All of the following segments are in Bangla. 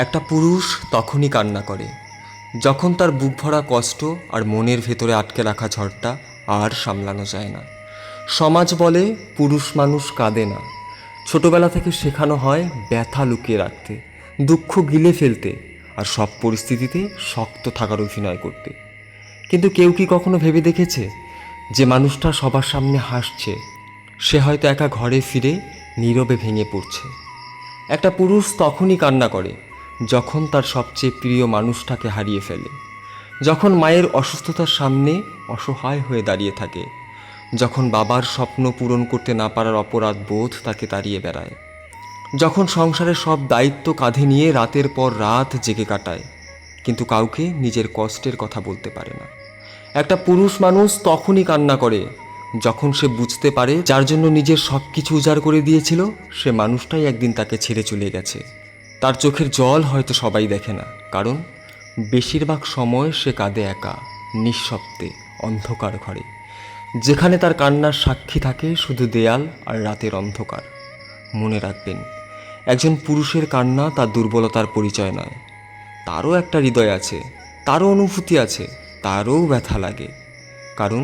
একটা পুরুষ তখনই কান্না করে যখন তার বুক ভরা কষ্ট আর মনের ভেতরে আটকে রাখা ঝড়টা আর সামলানো যায় না। সমাজ বলে পুরুষ মানুষ কাঁদে না। ছোটবেলা থেকে শেখানো হয় ব্যথা লুকিয়ে রাখতে, দুঃখ গিলে ফেলতে, আর সব পরিস্থিতিতে শক্ত থাকার অভিনয় করতে। কিন্তু কেউ কি কখনো ভেবে দেখেছে যে মানুষটা সবার সামনে হাসছে সে হয়তো একা ঘরে ফিরে নীরবে ভেঙে পড়ছে? একটা পুরুষ তখনই কান্না করে যখন তার সবচেয়ে প্রিয় মানুষটাকে হারিয়ে ফেলে, যখন মায়ের অসুস্থতার সামনে অসহায় হয়ে দাঁড়িয়ে থাকে, যখন বাবার স্বপ্ন পূরণ করতে না পারার অপরাধ বোধ তাকে তাড়িয়ে বেড়ায়, যখন সংসারের সব দায়িত্ব কাঁধে নিয়ে রাতের পর রাত জেগে কাটায় কিন্তু কাউকে নিজের কষ্টের কথা বলতে পারে না। একটা পুরুষ মানুষ তখনই কান্না করে যখন সে বুঝতে পারে যার জন্য নিজের সব কিছু উজাড় করে দিয়েছিল সে মানুষটাই একদিন তাকে ছেড়ে চলে গেছে। তার চোখের জল হয়তো সবাই দেখে না, কারণ বেশিরভাগ সময় সে কাঁদে একা, নিঃশব্দে, অন্ধকার ঘরে, যেখানে তার কান্নার সাক্ষী থাকে শুধু দেয়াল আর রাতের অন্ধকার। মনে রাখবেন, একজন পুরুষের কান্না তার দুর্বলতার পরিচয় নয়। তারও একটা হৃদয় আছে, তারও অনুভূতি আছে, তারও ব্যথা লাগে, কারণ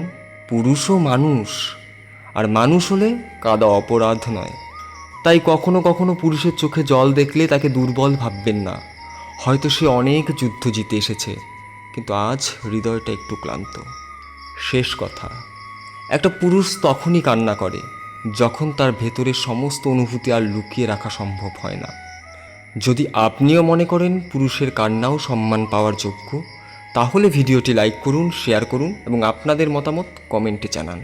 পুরুষও মানুষ, আর মানুষ হলে কাঁদা অপরাধ নয়। তাই কখনো কখনো পুরুষের চোখে জল দেখলে তাকে দুর্বল ভাববেন না। হয়তো সে অনেক যুদ্ধ জিতে এসেছে, কিন্তু আজ হৃদয়টা একটু ক্লান্ত। শেষ কথা, একটা পুরুষ তখনই কান্না করে যখন তার ভেতরের সমস্ত অনুভূতি আর লুকিয়ে রাখা সম্ভব হয় না। যদি আপনিও মনে করেন পুরুষের কান্নাও সম্মান পাওয়ার যোগ্য, তাহলে ভিডিওটি লাইক করুন, শেয়ার করুন এবং আপনাদের মতামত কমেন্টে জানান।